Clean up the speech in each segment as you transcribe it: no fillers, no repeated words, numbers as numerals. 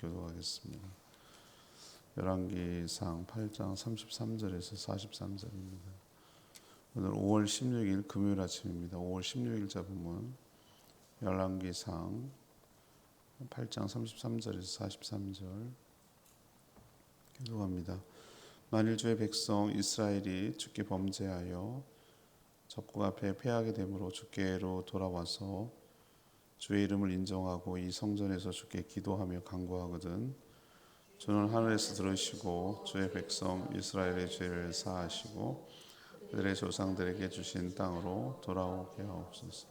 교도하겠습니다. 열왕기상 8장 33절에서 43절입니다. 오늘 5월 16일 금요일 아침입니다. 5월 16일자 본문 열왕기상 8장 33절에서 43절 교도합니다. 만일 주의 백성 이스라엘이 주께 범죄하여 적국 앞에 패하게 되므로 주께로 돌아와서 주의 이름을 인정하고 이 성전에서 주께 기도하며 간구하거든 주는 하늘에서 들으시고 주의 백성 이스라엘의 죄를 사하시고 그들의 조상들에게 주신 땅으로 돌아오게 하옵소서.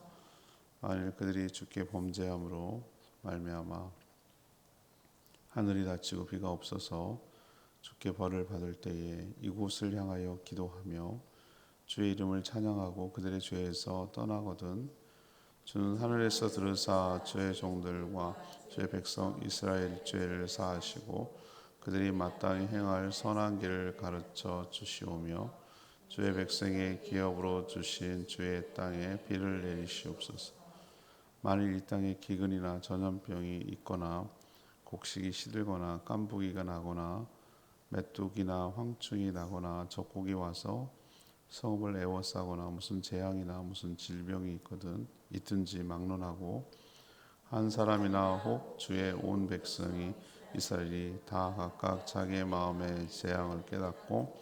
만일 그들이 주께 범죄함으로 말미암아 하늘이 닫히고 비가 없어서 주께 벌을 받을 때에 이곳을 향하여 기도하며 주의 이름을 찬양하고 그들의 죄에서 떠나거든 주는 하늘에서 들으사 주의 종들과 주의 백성 이스라엘 죄를 사하시고 그들이 마땅히 행할 선한 길을 가르쳐 주시오며 주의 백성의 기업으로 주신 주의 땅에 비를 내리시옵소서. 만일 이 땅에 기근이나 전염병이 있거나 곡식이 시들거나 깐부기가 나거나 메뚜기나 황충이 나거나 적국이 와서 성읍을 에워싸거나 무슨 재앙이나 무슨 질병이 있든지 막론하고 한 사람이나 혹 주의 온 백성이 이스라엘이 다 각각 자기의 마음의 재앙을 깨닫고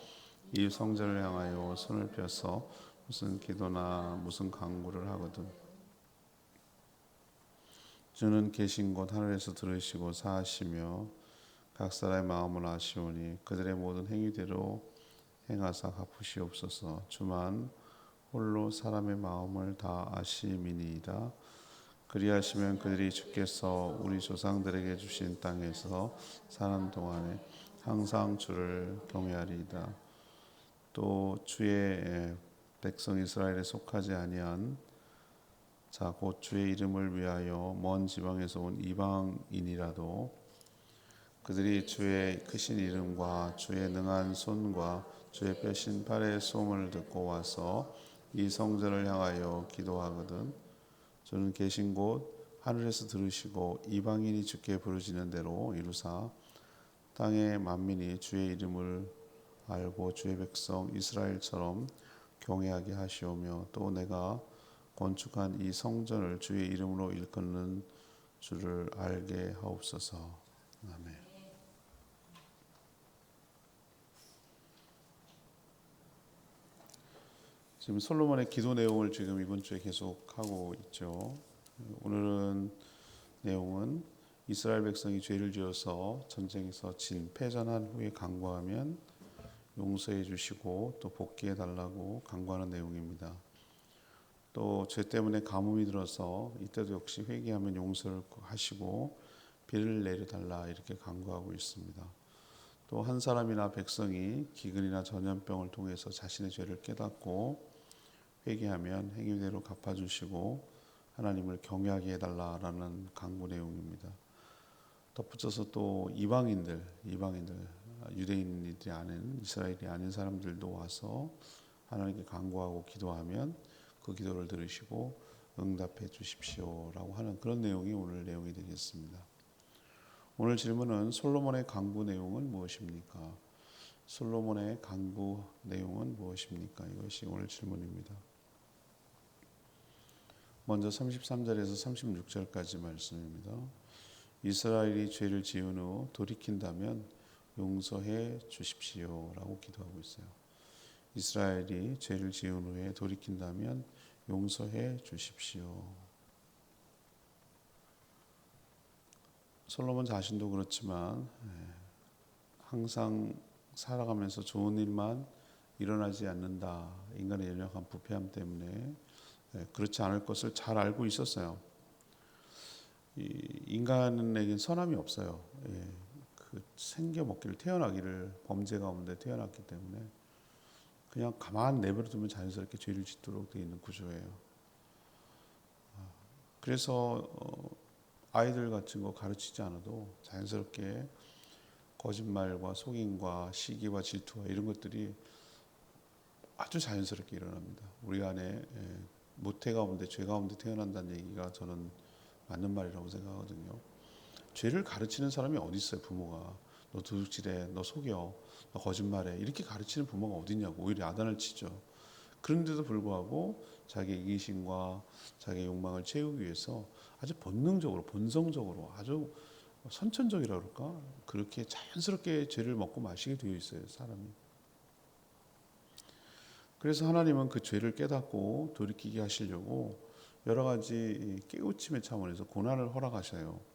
이 성전을 향하여 손을 펴서 무슨 기도나 무슨 간구를 하거든 주는 계신 곳 하늘에서 들으시고 사하시며 각 사람의 마음을 아시오니 그들의 모든 행위대로 행하사 갚으시옵소서. 주만 홀로 사람의 마음을 다 아심이니이다. 그리하시면 그들이 주께서 우리 조상들에게 주신 땅에서 사는 동안에 항상 주를 경외하리이다. 또 주의 백성 이스라엘에 속하지 아니한 자 곧 주의 이름을 위하여 먼 지방에서 온 이방인이라도 그들이 주의 크신 이름과 주의 능한 손과 주의 펴신 팔의 소문을 듣고 와서 이 성전을 향하여 기도하거든 주는 계신 곳 하늘에서 들으시고 이방인이 주께 부르짖는 대로 이루사 땅의 만민이 주의 이름을 알고 주의 백성 이스라엘처럼 경외하게 하시오며 또 내가 건축한 이 성전을 주의 이름으로 일컫는 주를 알게 하옵소서. 아멘. 지금 솔로몬의 기도 내용을 지금 이번 주에 계속 하고 있죠. 오늘은 내용은 이스라엘 백성이 죄를 지어서 전쟁에서 패전한 후에 간구하면 용서해 주시고 또 복귀해 달라고 간구하는 내용입니다. 또 죄 때문에 가뭄이 들어서 이때도 역시 회개하면 용서를 하시고 비를 내려 달라 이렇게 간구하고 있습니다. 또 한 사람이나 백성이 기근이나 전염병을 통해서 자신의 죄를 깨닫고 회개하면 행위대로 갚아주시고 하나님을 경외하게 해달라라는 간구 내용입니다. 덧붙여서 또 이방인들 유대인들이 아닌 이스라엘이 아닌 사람들도 와서 하나님께 간구하고 기도하면 그 기도를 들으시고 응답해 주십시오라고 하는 그런 내용이 오늘 내용이 되겠습니다. 오늘 질문은 솔로몬의 간구 내용은 무엇입니까? 솔로몬의 간구 내용은 무엇입니까? 이것이 오늘 질문입니다. 먼저 33절에서 36절까지 말씀입니다. 이스라엘이 죄를 지은 후 돌이킨다면 용서해 주십시오라고 기도하고 있어요. 이스라엘이 죄를 지은 후에 돌이킨다면 용서해 주십시오. 솔로몬 자신도 그렇지만 항상 살아가면서 좋은 일만 일어나지 않는다. 인간의 연약한 부패함 때문에 그렇지 않을 것을 잘 알고 있었어요. 인간에겐 선함이 없어요. 그 생겨먹기를 태어나기를 범죄 가운데 태어났기 때문에 그냥 가만 내버려두면 자연스럽게 죄를 짓도록 되어 있는 구조예요. 그래서 아이들 같은 거 가르치지 않아도 자연스럽게 거짓말과 속임과 시기와 질투와 이런 것들이 아주 자연스럽게 일어납니다. 우리 안에 모태 가운데 죄 가운데 태어난다는 얘기가 저는 맞는 말이라고 생각하거든요. 죄를 가르치는 사람이 어디 있어요? 부모가 너 도둑질해, 너 속여, 너 거짓말해 이렇게 가르치는 부모가 어디 있냐고 오히려 야단을 치죠. 그런데도 불구하고 자기 이기심과 자기 욕망을 채우기 위해서 아주 본능적으로 본성적으로 아주 선천적이라 그럴까 그렇게 자연스럽게 죄를 먹고 마시게 되어 있어요 사람이. 그래서 하나님은 그 죄를 깨닫고 돌이키게 하시려고 여러 가지 깨우침의 차원에서 고난을 허락하셔요.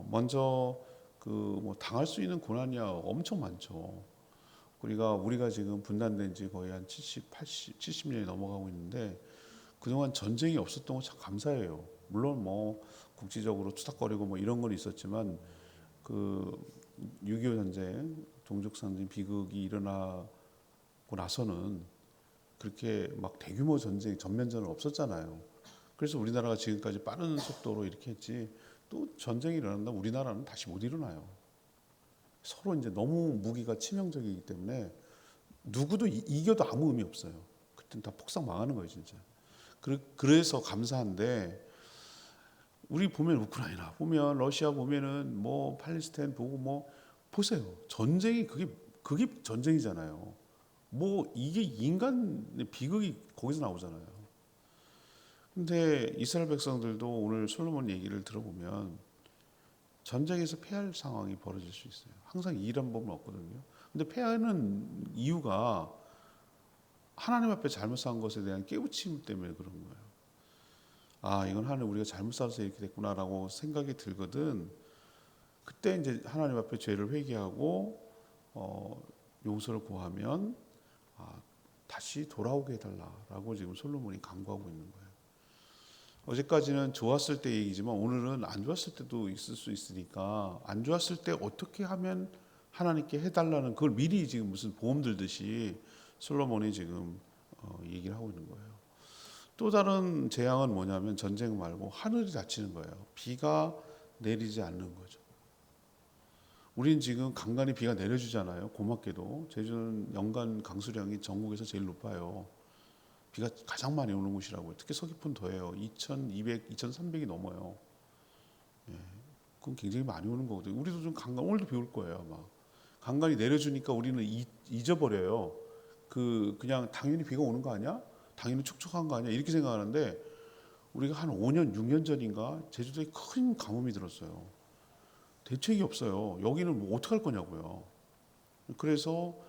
먼저 그 뭐 당할 수 있는 고난이야 엄청 많죠. 우리가 지금 분단된 지 거의 한 70, 80, 70년이 넘어가고 있는데 그동안 전쟁이 없었던 거 참 감사해요. 물론 뭐 국지적으로 투닥거리고 뭐 이런 건 있었지만 그 6.25 전쟁, 동족상진 비극이 일어나고 나서는 그렇게 막 대규모 전쟁, 전면전은 없었잖아요. 그래서 우리나라가 지금까지 빠른 속도로 이렇게 했지 또 전쟁이 일어난다 우리나라는 다시 못 일어나요. 서로 이제 너무 무기가 치명적이기 때문에 누구도 이겨도 아무 의미 없어요. 그때는 다 폭삭 망하는 거예요, 진짜. 그래서 감사한데 우리 보면 우크라이나 보면 러시아 보면은 뭐 팔레스타인 보고 뭐 보세요. 전쟁이 그게 전쟁이잖아요. 뭐 이게 인간의 비극이 거기서 나오잖아요. 근데 이스라엘 백성들도 오늘 솔로몬 얘기를 들어보면 전쟁에서 패할 상황이 벌어질 수 있어요. 항상 이란 법은 없거든요. 근데 패하는 이유가 하나님 앞에 잘못 산 것에 대한 깨우침 때문에 그런 거예요. 아, 이건 하나님 우리가 잘못 살아서 이렇게 됐구나라고 생각이 들거든. 그때 이제 하나님 앞에 죄를 회개하고 용서를 구하면 다시 돌아오게 해달라라고 지금 솔로몬이 간구하고 있는 거예요. 어제까지는 좋았을 때 얘기지만 오늘은 안 좋았을 때도 있을 수 있으니까 안 좋았을 때 어떻게 하면 하나님께 해달라는 그걸 미리 지금 무슨 보험 들듯이 솔로몬이 지금 얘기를 하고 있는 거예요. 또 다른 재앙은 뭐냐면 전쟁 말고 하늘이 닫히는 거예요. 비가 내리지 않는 거죠. 우린 지금 간간히 비가 내려주잖아요. 고맙게도 제주는 연간 강수량이 전국에서 제일 높아요. 비가 가장 많이 오는 곳이라고요. 특히 서귀포는 더해요. 2,200, 2,300이 넘어요. 예, 그건 굉장히 많이 오는 거거든요. 우리도 좀 오늘도 비 올 거예요. 아마 간간히 내려주니까 우리는 잊어버려요. 그냥 당연히 비가 오는 거 아니야? 당연히 촉촉한 거 아니야? 이렇게 생각하는데 우리가 한 5년, 6년 전인가 제주도에 큰 가뭄이 들었어요. 대책이 없어요. 여기는 뭐 어떻게 할 거냐고요. 그래서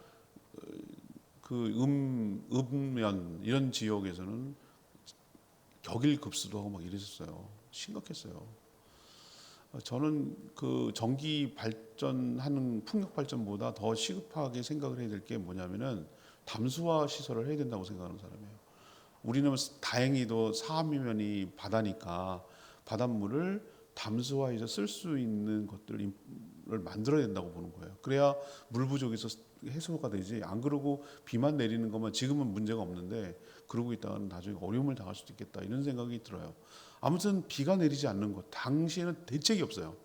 읍면 이런 지역에서는 격일 급수도 하고 막 이랬었어요. 심각했어요. 저는 그 전기 발전하는 풍력 발전보다 더 시급하게 생각을 해야 될 게 뭐냐면은 담수화 시설을 해야 된다고 생각하는 사람이에요. 우리는 다행히도 사암이면이 바다니까 바닷물을 담수화해서 쓸 수 있는 것들을 만들어야 된다고 보는 거예요. 그래야 물 부족에서 해소가 되지. 안 그러고 비만 내리는 것만 지금은 문제가 없는데 그러고 있다가는 나중에 어려움을 당할 수도 있겠다 이런 생각이 들어요. 아무튼 비가 내리지 않는 것 당시에는 대책이 없어요.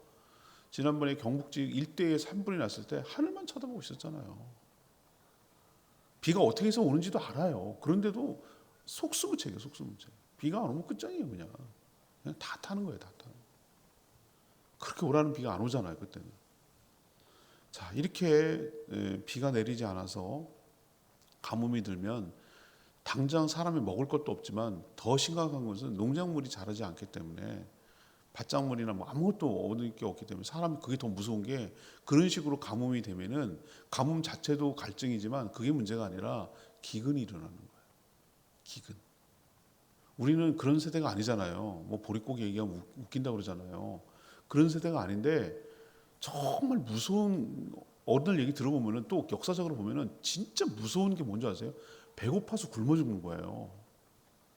지난번에 경북지 일대에 산불이 났을 때 하늘만 쳐다보고 있었잖아요. 비가 어떻게 해서 오는지도 알아요. 그런데도 속수무책이에요. 속수무책. 비가 안 오면 끝장이에요. 그냥 다 타는 거예요. 다 타는. 그렇게 오라는 비가 안 오잖아요. 그때는. 자, 이렇게 비가 내리지 않아서 가뭄이 들면 당장 사람이 먹을 것도 없지만 더 심각한 것은 농작물이 자라지 않기 때문에 밭작물이나 뭐 아무것도 얻을 게 없기 때문에 사람이 그게 더 무서운 게 그런 식으로 가뭄이 되면은 가뭄 자체도 갈증이지만 그게 문제가 아니라 기근이 일어나는 거예요. 기근. 우리는 그런 세대가 아니잖아요. 뭐 보릿고기 얘기하면 웃긴다고 그러잖아요. 그런 세대가 아닌데 정말 무서운 어른들 얘기 들어보면은 또 역사적으로 보면은 진짜 무서운 게 뭔지 아세요? 배고파서 굶어 죽는 거예요.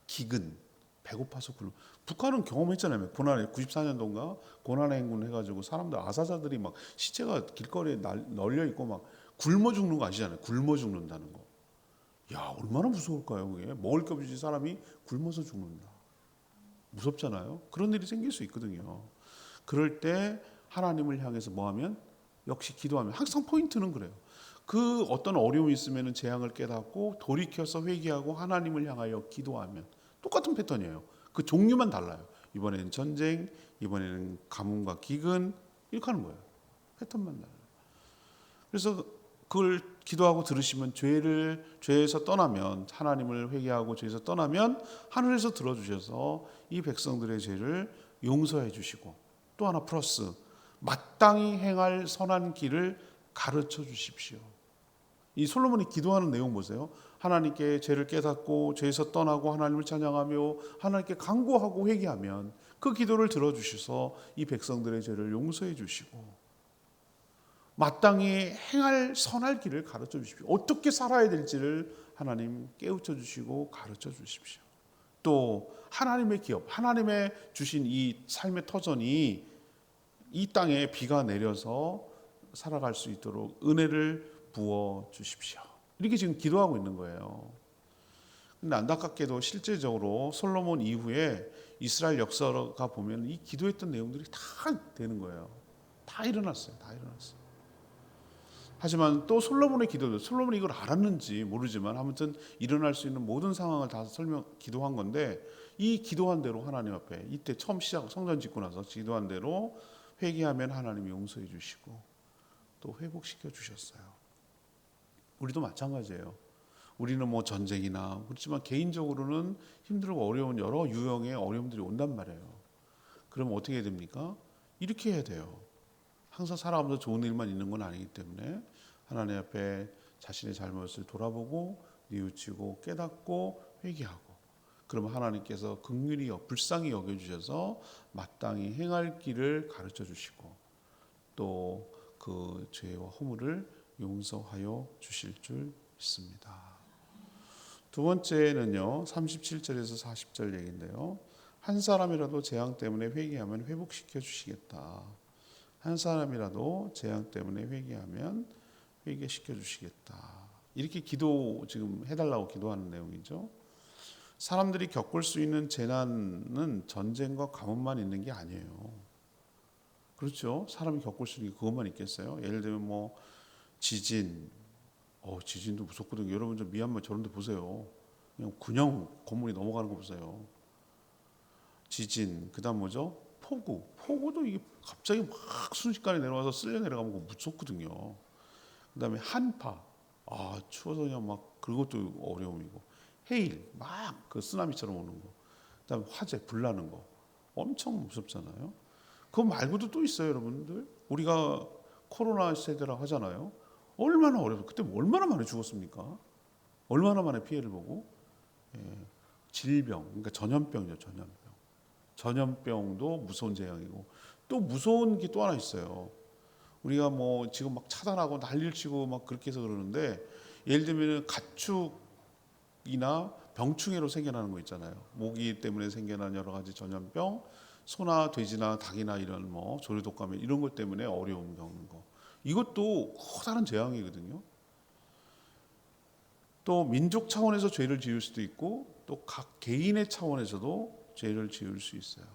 기근. 배고파서 굶어. 북한은 경험했잖아요. 고난에 94년도인가 고난의 행군 해가지고 사람들 아사자들이 막 시체가 길거리에 널려 있고 막 굶어 죽는 거 아시잖아요. 굶어 죽는다는 거. 야, 얼마나 무서울까요? 그게 먹을 게 없이 사람이 굶어서 죽는다. 무섭잖아요. 그런 일이 생길 수 있거든요. 그럴 때 하나님을 향해서 뭐하면 역시 기도하면 항상 포인트는 그래요. 그 어떤 어려움이 있으면 재앙을 깨닫고 돌이켜서 회개하고 하나님을 향하여 기도하면 똑같은 패턴이에요. 그 종류만 달라요. 이번에는 전쟁, 이번에는 가뭄과 기근, 이렇게 하는 거예요. 패턴만 달라요. 그래서 그걸 기도하고 들으시면 죄에서 떠나면, 하나님을 회개하고 죄에서 떠나면 하늘에서 들어주셔서 이 백성들의 죄를 용서해 주시고, 또 하나 플러스 마땅히 행할 선한 길을 가르쳐 주십시오. 이 솔로몬이 기도하는 내용 보세요. 하나님께 죄를 깨닫고 죄에서 떠나고 하나님을 찬양하며 하나님께 간구하고 회개하면 그 기도를 들어주셔서 이 백성들의 죄를 용서해 주시고, 마땅히 행할 선할 길을 가르쳐 주십시오. 어떻게 살아야 될지를 하나님 깨우쳐 주시고 가르쳐 주십시오. 또 하나님의 기업, 하나님의 주신 이 삶의 터전이 이 땅에 비가 내려서 살아갈 수 있도록 은혜를 부어 주십시오. 이렇게 지금 기도하고 있는 거예요. 근데 안타깝게도 실제적으로 솔로몬 이후에 이스라엘 역사가 보면 이 기도했던 내용들이 다 되는 거예요. 다 일어났어요. 다 일어났어요. 하지만 또 솔로몬의 기도도, 솔로몬이 이걸 알았는지 모르지만 아무튼 일어날 수 있는 모든 상황을 다 기도한 건데, 이 기도한 대로 하나님 앞에 이때 처음 성전 짓고 나서 기도한 대로 회개하면 하나님이 용서해 주시고 또 회복시켜 주셨어요. 우리도 마찬가지예요. 우리는 뭐 전쟁이나 그렇지만 개인적으로는 힘들고 어려운 여러 유형의 어려움들이 온단 말이에요. 그럼 어떻게 해야 됩니까? 이렇게 해야 돼요. 항상 살아가면서 좋은 일만 있는 건 아니기 때문에 하나님 앞에 자신의 잘못을 돌아보고 뉘우치고 깨닫고 회개하고, 그러면 하나님께서 긍휼히 불쌍히 여겨주셔서 마땅히 행할 길을 가르쳐 주시고 또 그 죄와 허물을 용서하여 주실 줄 믿습니다. 두 번째는요, 37절에서 40절 얘기인데요. 한 사람이라도 재앙 때문에 회개하면 회복시켜 주시겠다. 한 사람이라도 재앙 때문에 회개하면 회개시켜 주시겠다. 이렇게 기도 지금 해달라고 기도하는 내용이죠. 사람들이 겪을 수 있는 재난은 전쟁과 가뭄만 있는 게 아니에요. 그렇죠? 사람이 겪을 수 있는 게 그것만 있겠어요? 예를 들면 뭐 지진, 지진도 무섭거든요. 여러분 좀 미얀마 저런 데 보세요. 그냥 건물이 넘어가는 거 보세요. 지진, 그다음 뭐죠? 폭우도 이게 갑자기 막 순식간에 내려와서 쓸려 내려가면 그거 무섭거든요. 그다음에 한파, 추워서 그냥 막 그것도 어려움이고, 해일, 막 그 쓰나미처럼 오는 거, 그다음에 화재, 불나는 거 엄청 무섭잖아요. 그거 말고도 또 있어요, 여러분들. 우리가 코로나 세대라고 하잖아요. 얼마나 어려워. 그때 얼마나 많이 죽었습니까? 얼마나 많은 피해를 보고. 질병, 그러니까 전염병이죠, 전염병. 전염병도 무서운 재앙이고, 또 무서운 게 또 하나 있어요. 우리가 뭐 지금 막 차단하고 난리를 치고 막 그렇게 해서 그러는데, 예를 들면 가축이나 병충해로 생겨나는 거 있잖아요. 모기 때문에 생겨나는 여러 가지 전염병, 소나 돼지나 닭이나 이런 뭐 조류독감에 이런 것 때문에 어려움 겪는 거, 이것도 커다란 재앙이거든요. 또 민족 차원에서 죄를 지을 수도 있고 또 각 개인의 차원에서도 죄를 지을 수 있어요.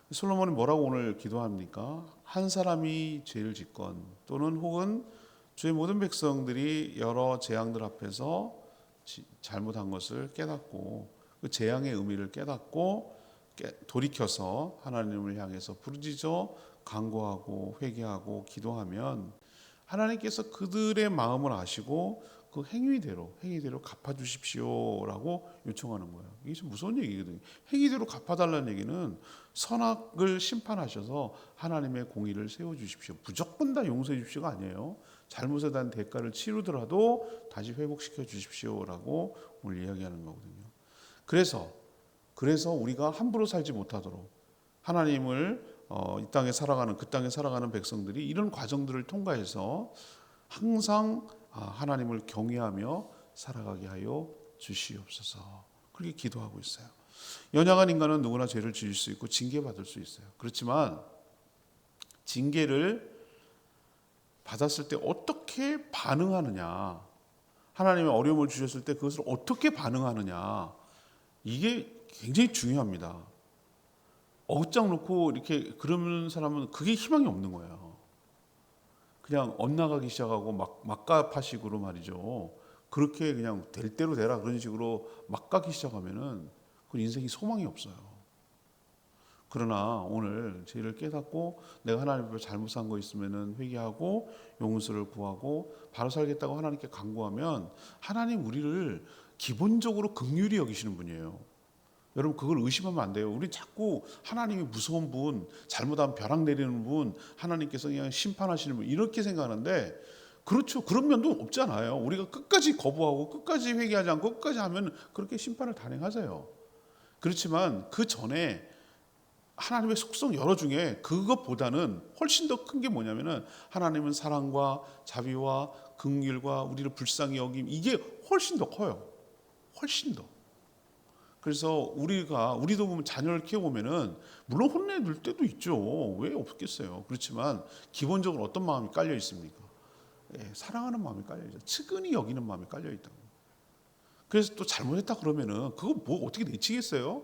솔로몬이 뭐라고 오늘 기도합니까? 한 사람이 죄를 짓건 또는 혹은 주의 모든 백성들이 여러 재앙들 앞에서 잘못한 것을 깨닫고 그 재앙의 의미를 깨닫고 돌이켜서 하나님을 향해서 부르짖어 간구하고 회개하고 기도하면 하나님께서 그들의 마음을 아시고 그 행위대로 갚아주십시오라고 요청하는 거예요. 이게 좀 무서운 얘기거든요. 행위대로 갚아달라는 얘기는 선악을 심판하셔서 하나님의 공의를 세워주십시오, 무조건 다 용서해 주십시오가 아니에요. 잘못에 대한 대가를 치르더라도 다시 회복시켜 주십시오라고 오늘 이야기하는 거거든요. 그래서 우리가 함부로 살지 못하도록 하나님을 이 땅에 살아가는 그 땅에 살아가는 백성들이 이런 과정들을 통과해서 항상 하나님을 경외하며 살아가게 하여 주시옵소서. 그렇게 기도하고 있어요. 연약한 인간은 누구나 죄를 지을 수 있고 징계받을 수 있어요. 그렇지만 징계를 받았을 때 어떻게 반응하느냐, 하나님의 어려움을 주셨을 때 그것을 어떻게 반응하느냐, 이게 굉장히 중요합니다. 어긋장 놓고 이렇게 그러는 사람은 그게 희망이 없는 거예요. 그냥 엇나가기 시작하고 막가파식으로 말이죠. 그렇게 그냥 될 대로 되라 그런 식으로 막 가기 시작하면은 그 인생이 소망이 없어요. 그러나 오늘 죄를 깨닫고 내가 하나님 앞에 잘못한 거 있으면은 회개하고 용서를 구하고 바로 살겠다고 하나님께 간구하면 하나님 우리를 기본적으로 긍휼히 여기시는 분이에요. 여러분 그걸 의심하면 안 돼요. 우리 자꾸 하나님이 무서운 분, 잘못하면 벼락 내리는 분, 하나님께서 그냥 심판하시는 분 이렇게 생각하는데 그렇죠. 그런 면도 없잖아요. 우리가 끝까지 거부하고 끝까지 회개하지 않고 끝까지 하면 그렇게 심판을 단행하세요. 그렇지만 그 전에 하나님의 속성 여러 중에 그것보다는 훨씬 더 큰 게 뭐냐면은 하나님은 사랑과 자비와 긍휼과 우리를 불쌍히 여김 이게 훨씬 더 커요. 훨씬 더. 그래서 우리도 보면 자녀를 키워보면은 물론 혼내줄 때도 있죠. 왜 없겠어요. 그렇지만 기본적으로 어떤 마음이 깔려 있습니까? 예, 사랑하는 마음이 깔려 있죠. 측은히 여기는 마음이 깔려 있다고. 그래서 또 잘못했다 그러면은 그거 뭐 어떻게 내치겠어요?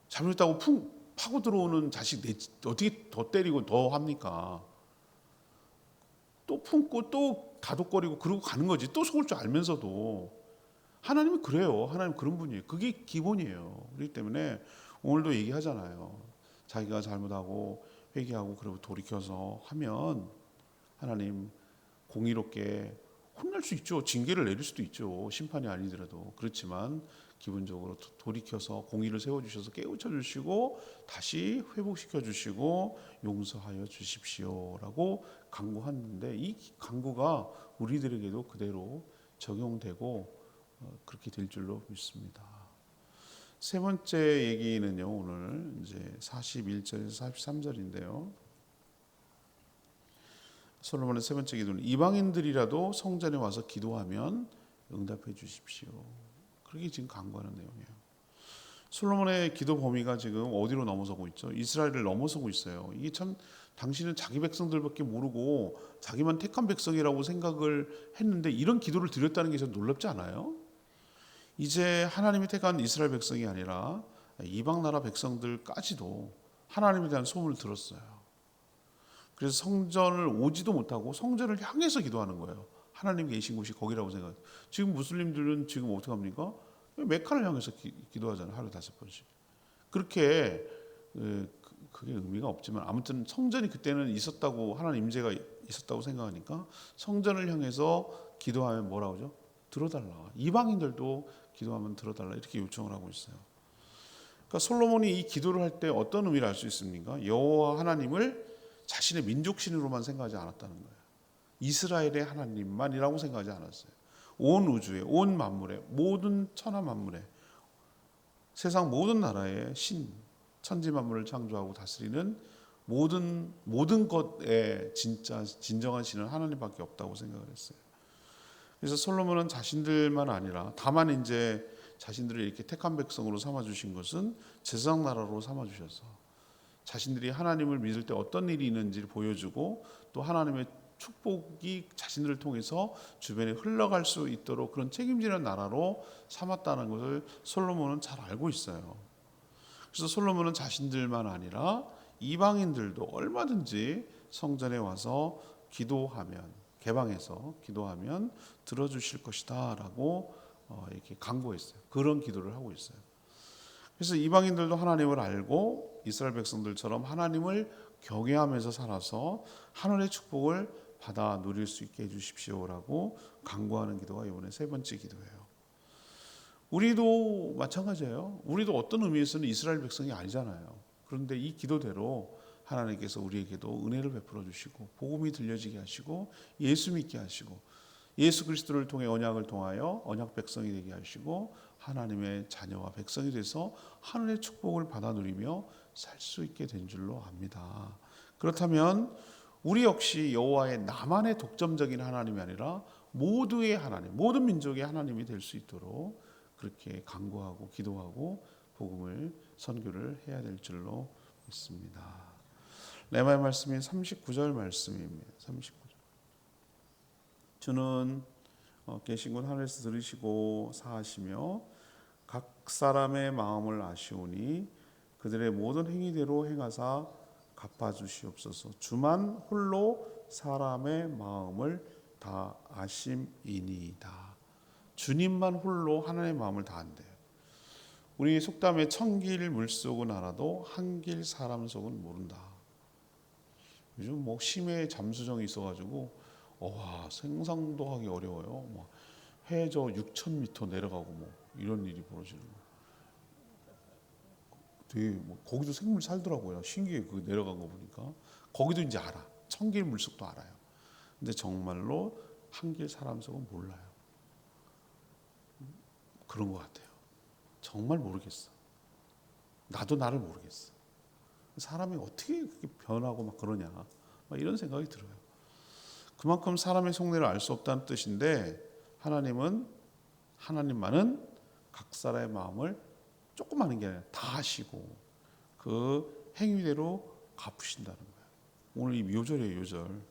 잘못했다고 풍 파고 들어오는 자식 어떻게 더 때리고 더 합니까? 또 품고 또 다독거리고 그러고 가는 거지. 또 속을 줄 알면서도 하나님은 그래요. 하나님 그런 분이에요. 그게 기본이에요. 그렇기 때문에 오늘도 얘기하잖아요. 자기가 잘못하고 회개하고 그리고 돌이켜서 하면 하나님 공의롭게 혼날 수 있죠. 징계를 내릴 수도 있죠. 심판이 아니더라도. 그렇지만 기본적으로 돌이켜서 공의를 세워주셔서 깨우쳐 주시고 다시 회복시켜 주시고 용서하여 주십시오라고 간구하는데 이 간구가 우리들에게도 그대로 적용되고 그렇게 될 줄로 믿습니다. 세 번째 얘기는요. 오늘 이제 41절에서 43절인데요. 솔로몬의 세 번째 기도는 이방인들이라도 성전에 와서 기도하면 응답해 주십시오. 그렇게 지금 간구하는 내용이에요. 솔로몬의 기도 범위가 지금 어디로 넘어서고 있죠? 이스라엘을 넘어서고 있어요. 이게 참 당신은 자기 백성들밖에 모르고 자기만 택한 백성이라고 생각을 했는데 이런 기도를 드렸다는 게 좀 놀랍지 않아요? 이제 하나님이 택한 이스라엘 백성이 아니라 이방 나라 백성들까지도 하나님에 대한 소문을 들었어요. 그래서 성전을 오지도 못하고 성전을 향해서 기도하는 거예요. 하나님 계신 곳이 거기라고 생각해요. 지금 무슬림들은 지금 어떻게 합니까? 메카를 향해서 기도하잖아요. 하루 5번씩. 그렇게 그게 의미가 없지만 아무튼 성전이 그때는 있었다고 하나님 임재가 있었다고 생각하니까 성전을 향해서 기도하면 뭐라고 하죠? 들어달라. 이방인들도 기도하면 들어달라 이렇게 요청을 하고 있어요. 그러니까 솔로몬이 이 기도를 할 때 어떤 의미를 알 수 있습니까? 여호와 하나님을 자신의 민족신으로만 생각하지 않았다는 거예요. 이스라엘의 하나님만이라고 생각하지 않았어요. 온 우주에, 온 만물에, 모든 천하 만물에, 세상 모든 나라의 신, 천지 만물을 창조하고 다스리는 모든 것의 진정한 신은 하나님밖에 없다고 생각을 했어요. 그래서 솔로몬은 자신들만 아니라 다만 이제 자신들을 이렇게 택한 백성으로 삼아 주신 것은 제사장 나라로 삼아 주셔서 자신들이 하나님을 믿을 때 어떤 일이 있는지를 보여주고 또 하나님의 축복이 자신들을 통해서 주변에 흘러갈 수 있도록 그런 책임지는 나라로 삼았다는 것을 솔로몬은 잘 알고 있어요. 그래서 솔로몬은 자신들만 아니라 이방인들도 얼마든지 성전에 와서 기도하면 개방해서 기도하면 들어주실 것이다라고 이렇게 간구했어요. 그런 기도를 하고 있어요. 그래서 이방인들도 하나님을 알고 이스라엘 백성들처럼 하나님을 경외하면서 살아서 하늘의 축복을 받아 누릴 수 있게 해주십시오라고 간구하는 기도가 이번에 세 번째 기도예요. 우리도 마찬가지예요. 우리도 어떤 의미에서는 이스라엘 백성이 아니잖아요. 그런데 이 기도대로 하나님께서 우리에게도 은혜를 베풀어 주시고 복음이 들려지게 하시고 예수 믿게 하시고 예수 그리스도를 통해 언약을 통하여 언약 백성이 되게 하시고 하나님의 자녀와 백성이 돼서 하늘의 축복을 받아 누리며 살 수 있게 된 줄로 압니다. 그렇다면 우리 역시 여호와의 나만의 독점적인 하나님이 아니라 모두의 하나님, 모든 민족의 하나님이 될 수 있도록 그렇게 간구하고 기도하고 복음을 선교를 해야 될 줄로 믿습니다. 레마의 말씀인 39절 말씀입니다. 39절. 주는 계신 곳 하늘에서 들으시고 사하시며 각 사람의 마음을 아시오니 그들의 모든 행위대로 행하사 갚아주시옵소서. 주만 홀로 사람의 마음을 다 아심이니이다. 주님만 홀로 하나님의 마음을 다 안대요. 우리 속담에 천길 물속은 알아도 한길 사람 속은 모른다. 요즘 뭐 심해 잠수정이 있어가지고 와 생상도 하기 어려워요. 뭐 해저 6,000m 내려가고 뭐 이런 일이 벌어지는 거. 되게 뭐 거기도 생물 살더라고요. 신기해. 그 내려간 거 보니까 거기도 이제 알아. 천길 물속도 알아요. 근데 정말로 한길 사람 속은 몰라요. 그런 것 같아요. 정말 모르겠어. 나도 나를 모르겠어. 사람이 어떻게 그렇게 변하고 막 그러냐. 막 이런 생각이 들어요. 그만큼 사람의 속내를 알 수 없다는 뜻인데 하나님만은 각 사람의 마음을 조금 하는 게 아니라 다 아시고 그 행위대로 갚으신다는 거예요. 오늘 이 묘절이에요. 묘절.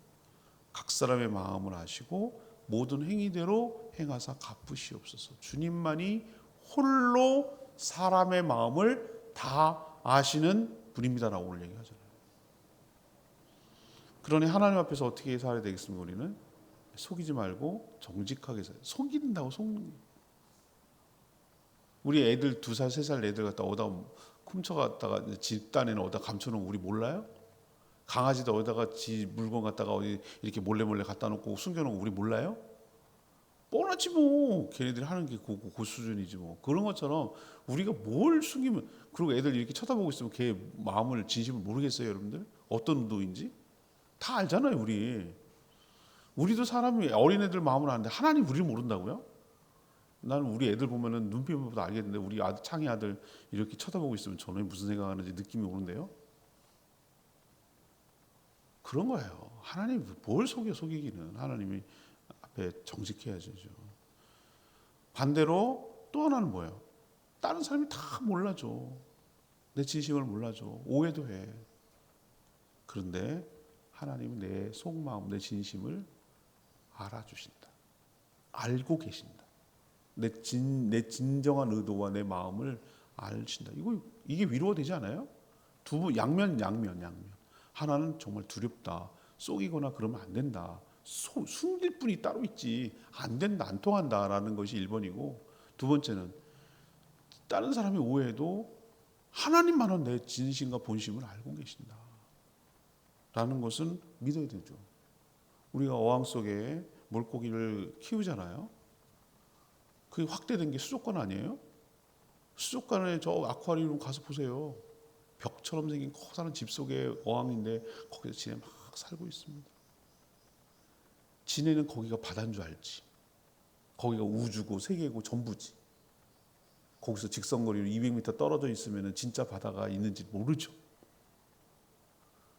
각 사람의 마음을 아시고 모든 행위대로 행하사 갚으시옵소서. 주님만이 홀로 사람의 마음을 다 아시는 분입니다라고 오늘 얘기하잖아요. 그러니 하나님 앞에서 어떻게 살아야 되겠습니까? 우리는 속이지 말고 정직하게 살아요. 속인다고 속는 게. 우리 애들 2살, 3살 애들 갖다 어디다 훔쳐갔다가 집단에는 어디다 감춰놓으면 우리 몰라요? 강아지도 어디다가 지 물건 갖다가 어디 이렇게 몰래 갖다 놓고 숨겨놓으면 우리 몰라요? 뻔하지 뭐. 걔네들이 하는 게 그 수준이지 뭐. 그런 것처럼 우리가 뭘 숨기면, 그리고 애들 이렇게 쳐다보고 있으면 걔 마음을 진심을 모르겠어요, 여러분들? 어떤 의도인지? 다 알잖아요, 우리. 우리도 사람이 어린애들 마음을 아는데 하나님 우리를 모른다고요? 나는 우리 애들 보면은 눈빛만 봐도 알겠는데 우리 아들, 창희 아들 이렇게 쳐다보고 있으면 저는 무슨 생각하는지 느낌이 오는데요. 그런 거예요. 하나님 뭘 속이기는. 하나님이 앞에 정직해야죠. 반대로 또 하나는 뭐예요? 다른 사람이 다 몰라줘. 내 진심을 몰라줘. 오해도 해. 그런데 하나님은 내 속마음, 내 진심을 알아주신다. 알고 계신다. 내 진정한 의도와 내 마음을 아신다. 이게 위로가 되지 않아요? 양면. 하나는 정말 두렵다. 속이거나 그러면 안 된다. 숨길 뿐이 따로 있지. 안 된다, 안 통한다라는 것이 1번이고, 2번째는 다른 사람이 오해해도 하나님만은 내 진심과 본심을 알고 계신다. 라는 것은 믿어야 되죠. 우리가 어항 속에 물고기를 키우잖아요. 그게 확대된 게 수족관 아니에요? 수족관에 저 아쿠아리움 가서 보세요. 벽처럼 생긴 커다란 집 속에 어항인데 거기서 지네 막 살고 있습니다. 지네는 거기가 바다인 줄 알지. 거기가 우주고 세계고 전부지. 거기서 직선거리로 200m 떨어져 있으면 진짜 바다가 있는지 모르죠.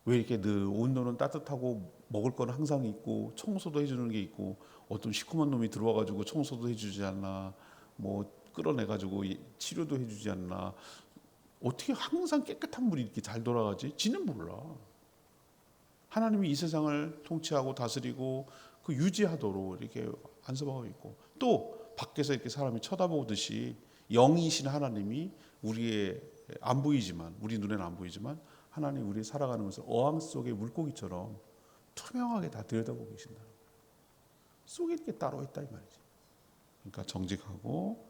왜 이렇게 늘 온도는 따뜻하고 먹을 거는 항상 있고 청소도 해주는 게 있고, 어떤 시커먼 놈이 들어와가지고 청소도 해주지 않나, 뭐 끌어내가지고 치료도 해주지 않나, 어떻게 항상 깨끗한 물이 이렇게 잘 돌아가지? 지는 몰라. 하나님이 이 세상을 통치하고 다스리고 그 유지하도록 이렇게 안서방하고 있고, 또 밖에서 이렇게 사람이 쳐다보듯이 영이신 하나님이 우리의 안 보이지만, 우리 눈에는 안 보이지만 하나님 우리 살아가는 것을 어항 속의 물고기처럼 투명하게 다 들여다보고 계신다. 속일 게 따로 있다 이 말이지. 그러니까 정직하고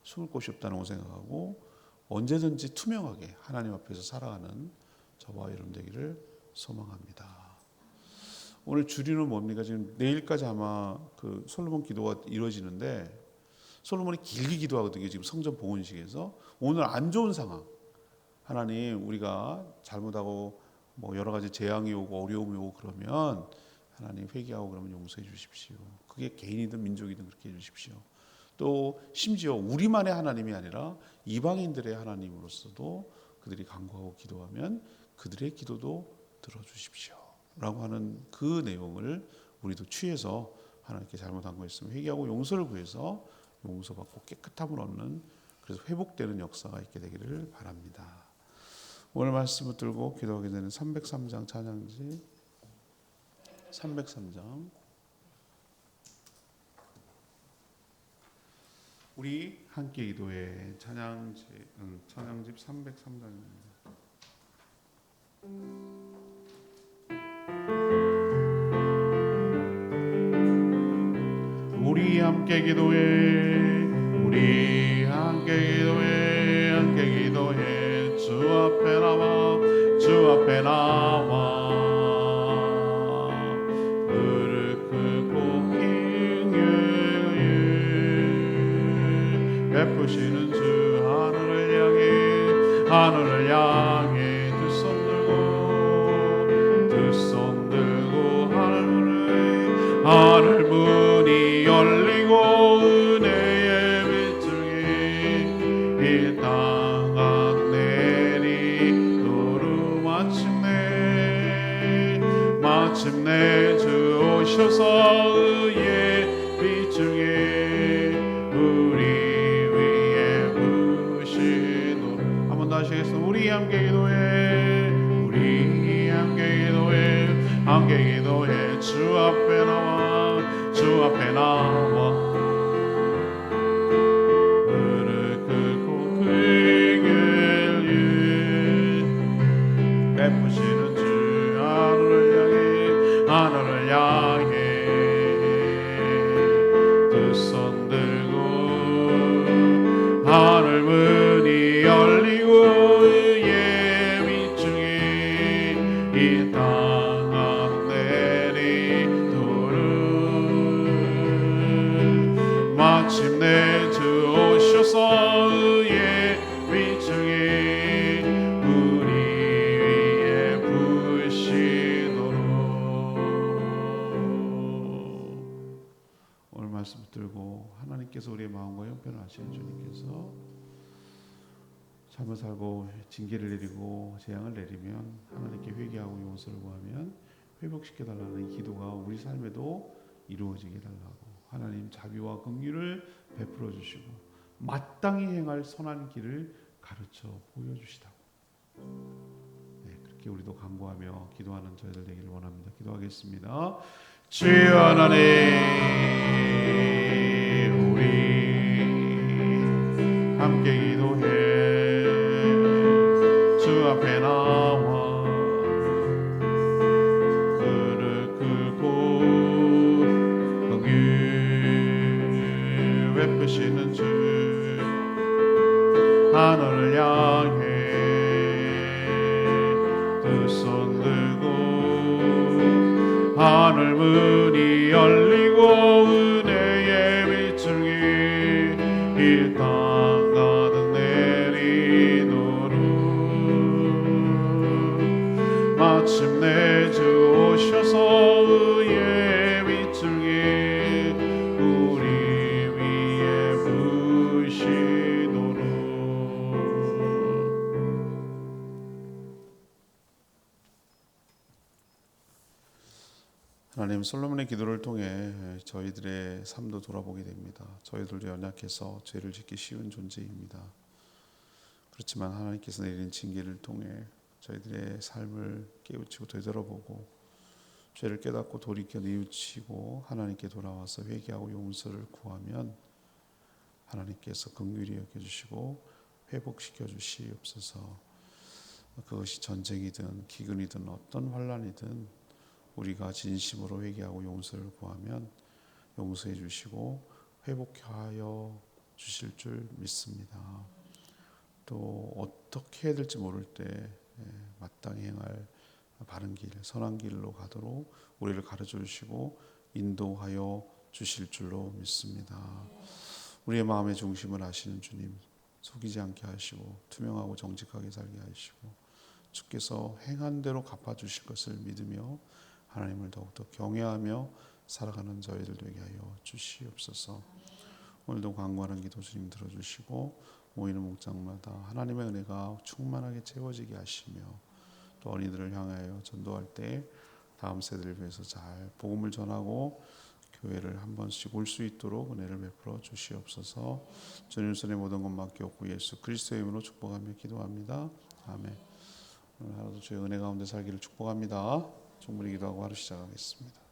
숨을 곳이 없다는 걸 생각하고 언제든지 투명하게 하나님 앞에서 살아가는 저와 여러분 되기를 소망합니다. 오늘 주리는 뭡니까? 지금 내일까지 아마 그 솔로몬 기도가 이루어지는데, 솔로몬이 길게 기도하거든요. 지금 성전 봉헌식에서. 오늘 안 좋은 상황, 하나님 우리가 잘못하고 뭐 여러 가지 재앙이 오고 어려움이 오고 그러면 하나님 회개하고 그러면 용서해 주십시오. 그게 개인이든 민족이든 그렇게 해 주십시오. 또 심지어 우리만의 하나님이 아니라 이방인들의 하나님으로서도 그들이 간구하고 기도하면 그들의 기도도 들어주십시오 라고 하는 그 내용을 우리도 취해서 하나님께 잘못한 거 있으면 회개하고 용서를 구해서 용서받고 깨끗함을 얻는, 그래서 회복되는 역사가 있게 되기를 바랍니다. 오늘 말씀 붙들고 기도하게 되는 303장 찬양지 303장, 우리 함께 기도해. 찬양집 303장입니다. 우리 함께 기도해. 우리 함께 기도해. 앞에 나와 주 앞에 나와 무릎 꿇고 힘을 베푸시는 주 하늘을 향해 두 손 들고 하늘 문이 열리고 은혜의 빗줄기 이 땅 안 내리도록 마침내 주 오셔서 의의 빗줄기 우리 위에 부으시도록 한 번 더 하시겠습니다. 우리 함께 기도해 주 앞에 나와 무릎 꿇고 베푸시는 주 하늘을 향해 두 손 들고 하늘 문이 열리고 의의 빗줄기 이 땅 마침내 주 오셔서 의의 빗줄기 우리 위에 부으시도록 오늘 말씀 들고 하나님께서 우리의 마음과 형편을 아시는 주님께서 잘못 살고 징계를 내리고 재앙을 내리면 하나님께 회개하고 용서를 구하면 회복시켜달라는 이 기도가 우리 삶에도 이루어지게 달라고 하나님 자비와 긍휼을 베풀어 주시고 마땅히 행할 선한 길을 가르쳐 보여주시다고 그렇게 우리도 간구하며 기도하는 저희들 되기를 원합니다. 기도하겠습니다. 주여 하나님 우리 함께 기도해 주 앞에 나와 베푸시는 주 하늘을 향해 두 손 들고 하늘 문이 열리고 은혜의 빗줄기 이 땅 가득 내리도록 마침내 주 오셔서 의의 빗줄기 하나님 솔로몬의 기도를 통해 저희들의 삶도 돌아보게 됩니다. 저희들도 연약해서 죄를 짓기 쉬운 존재입니다. 그렇지만 하나님께서 내린 징계를 통해 저희들의 삶을 깨우치고 되돌아보고 죄를 깨닫고 돌이켜 뉘우치고 하나님께 돌아와서 회개하고 용서를 구하면 하나님께서 긍휼히 여겨주시고 회복시켜 주시옵소서. 그것이 전쟁이든 기근이든 어떤 환난이든 우리가 진심으로 회개하고 용서를 구하면 용서해 주시고 회복하여 주실 줄 믿습니다. 또 어떻게 해야 될지 모를 때 마땅히 행할 바른 길, 선한 길로 가도록 우리를 가르쳐 주시고 인도하여 주실 줄로 믿습니다. 우리의 마음의 중심을 아시는 주님, 속이지 않게 하시고 투명하고 정직하게 살게 하시고 주께서 행한 대로 갚아주실 것을 믿으며 하나님을 더욱더 경외하며 살아가는 저희들 되게 하여 주시옵소서. 오늘도 간구하는 기도 주님 들어주시고 모이는 목장마다 하나님의 은혜가 충만하게 채워지게 하시며 또 어린이들을 향하여 전도할 때 다음 세대를 위해서 잘 복음을 전하고 교회를 한 번씩 올 수 있도록 은혜를 베풀어 주시옵소서. 주님 손에 모든 것 맡겼고 예수 그리스도의 이름으로 축복하며 기도합니다. 아멘. 오늘 하루도 주의 은혜 가운데 살기를 축복합니다. 충분히 기도하고 하루 시작하겠습니다.